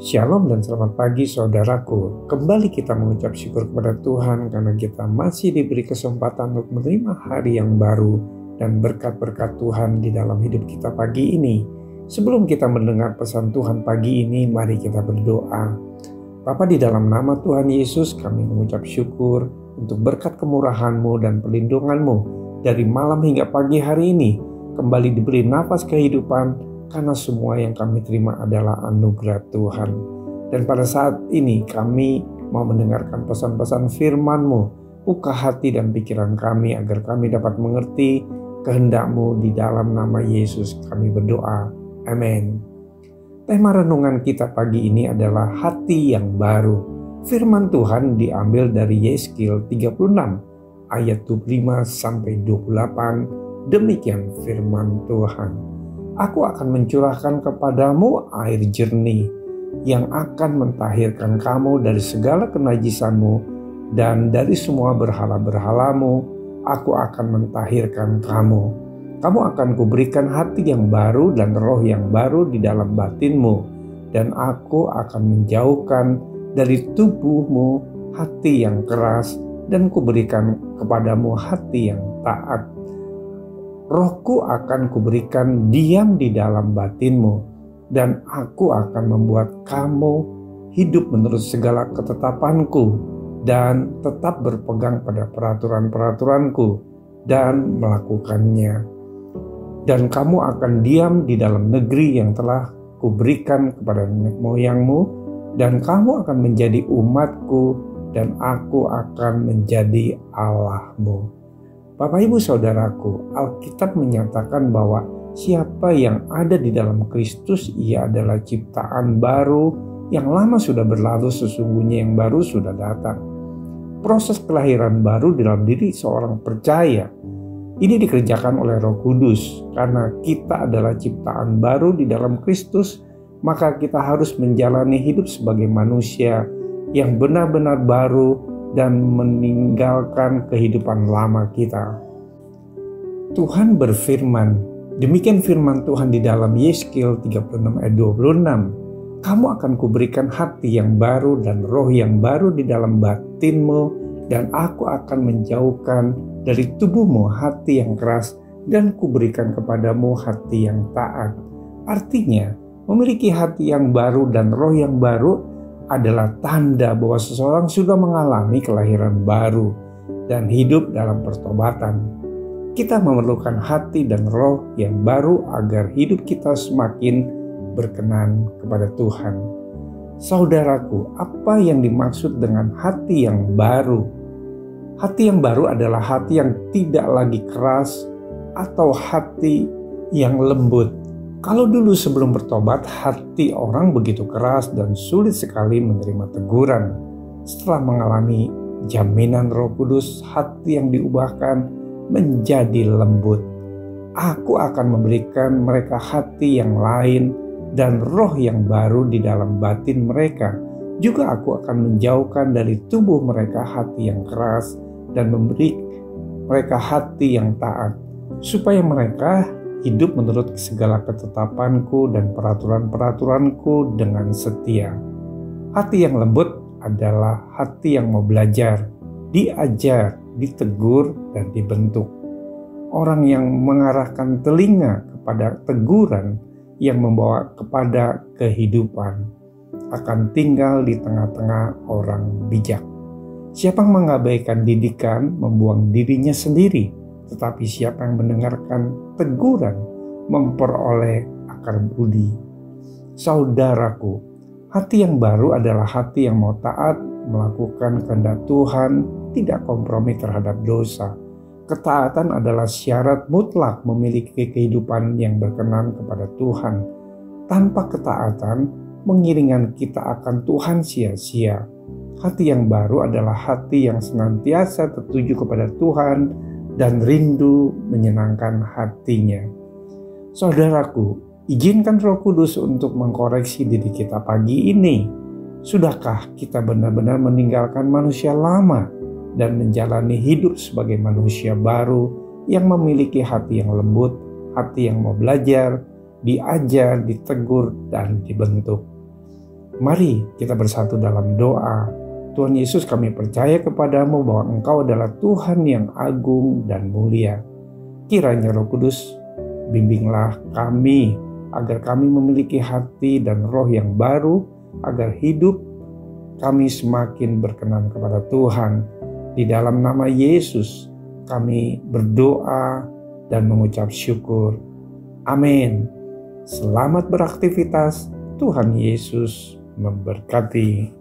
Shalom dan selamat pagi saudaraku. Kembali kita mengucap syukur kepada Tuhan karena kita masih diberi kesempatan untuk menerima hari yang baru dan berkat-berkat Tuhan di dalam hidup kita pagi ini. Sebelum kita mendengar pesan Tuhan pagi ini, mari kita berdoa. Bapa, di dalam nama Tuhan Yesus kami mengucap syukur untuk berkat kemurahan-Mu dan perlindungan-Mu dari malam hingga pagi hari ini. Kembali diberi nafas kehidupan, karena semua yang kami terima adalah anugerah Tuhan. Dan pada saat ini kami mau mendengarkan pesan-pesan firman-Mu. Buka hati dan pikiran kami agar kami dapat mengerti kehendak-Mu. Di dalam nama Yesus kami berdoa. Amin. Tema renungan kita pagi ini adalah hati yang baru. Firman Tuhan diambil dari Yeskil 36 ayat 25-28. Demikian firman Tuhan. Aku akan mencurahkan kepadamu air jernih yang akan mentahirkan kamu dari segala kenajisanmu, dan dari semua berhala-berhalamu aku akan mentahirkan kamu. Kamu akan kuberikan hati yang baru dan roh yang baru di dalam batinmu, dan aku akan menjauhkan dari tubuhmu hati yang keras, dan kuberikan kepadamu hati yang taat. Rohku akan kuberikan diam di dalam batinmu, dan aku akan membuat kamu hidup menurut segala ketetapanku, dan tetap berpegang pada peraturan-peraturanku, dan melakukannya. Dan kamu akan diam di dalam negeri yang telah kuberikan kepada nenek moyangmu, dan kamu akan menjadi umatku, dan aku akan menjadi Allahmu. Bapak Ibu Saudaraku, Alkitab menyatakan bahwa siapa yang ada di dalam Kristus, ia adalah ciptaan baru. Yang lama sudah berlalu, sesungguhnya yang baru sudah datang. Proses kelahiran baru dalam diri seorang percaya ini dikerjakan oleh Roh Kudus. Karena kita adalah ciptaan baru di dalam Kristus, maka kita harus menjalani hidup sebagai manusia yang benar-benar baru dan meninggalkan kehidupan lama kita. Tuhan berfirman, demikian firman Tuhan di dalam Yeskil 36 ayat 26. Kamu akan kuberikan hati yang baru dan roh yang baru di dalam batinmu, dan aku akan menjauhkan dari tubuhmu hati yang keras, dan kuberikan kepadamu hati yang taat. Artinya, memiliki hati yang baru dan roh yang baru adalah tanda bahwa seseorang sudah mengalami kelahiran baru dan hidup dalam pertobatan. Kita memerlukan hati dan roh yang baru agar hidup kita semakin berkenan kepada Tuhan. Saudaraku, apa yang dimaksud dengan hati yang baru? Hati yang baru adalah hati yang tidak lagi keras atau hati yang lembut. Kalau dulu sebelum bertobat, hati orang begitu keras dan sulit sekali menerima teguran. Setelah mengalami jaminan Roh Kudus, hati yang diubahkan menjadi lembut. Aku akan memberikan mereka hati yang lain dan roh yang baru di dalam batin mereka. Juga aku akan menjauhkan dari tubuh mereka hati yang keras dan memberi mereka hati yang taat, supaya mereka hidup menurut segala ketetapanku dan peraturan-peraturanku dengan setia. Hati yang lembut adalah hati yang mau belajar, diajar, ditegur, dan dibentuk. Orang yang mengarahkan telinga kepada teguran yang membawa kepada kehidupan akan tinggal di tengah-tengah orang bijak. Siapa yang mengabaikan didikan membuang dirinya sendiri. Tetapi siapa yang mendengarkan teguran memperoleh akar budi. Saudaraku, hati yang baru adalah hati yang mau taat, melakukan kehendak Tuhan, tidak kompromi terhadap dosa. Ketaatan adalah syarat mutlak memiliki kehidupan yang berkenan kepada Tuhan. Tanpa ketaatan, mengiringan kita akan Tuhan sia-sia. Hati yang baru adalah hati yang senantiasa tertuju kepada Tuhan dan rindu menyenangkan hatinya. Saudaraku, izinkan Roh Kudus untuk mengkoreksi diri kita pagi ini. Sudahkah kita benar-benar meninggalkan manusia lama dan menjalani hidup sebagai manusia baru yang memiliki hati yang lembut, hati yang mau belajar, diajar, ditegur, dan dibentuk? Mari kita bersatu dalam doa. Tuhan Yesus, kami percaya kepadamu bahwa Engkau adalah Tuhan yang agung dan mulia. Kiranya Roh Kudus bimbinglah kami agar kami memiliki hati dan roh yang baru, agar hidup kami semakin berkenan kepada Tuhan. Di dalam nama Yesus kami berdoa dan mengucap syukur. Amin. Selamat beraktivitas. Tuhan Yesus memberkati.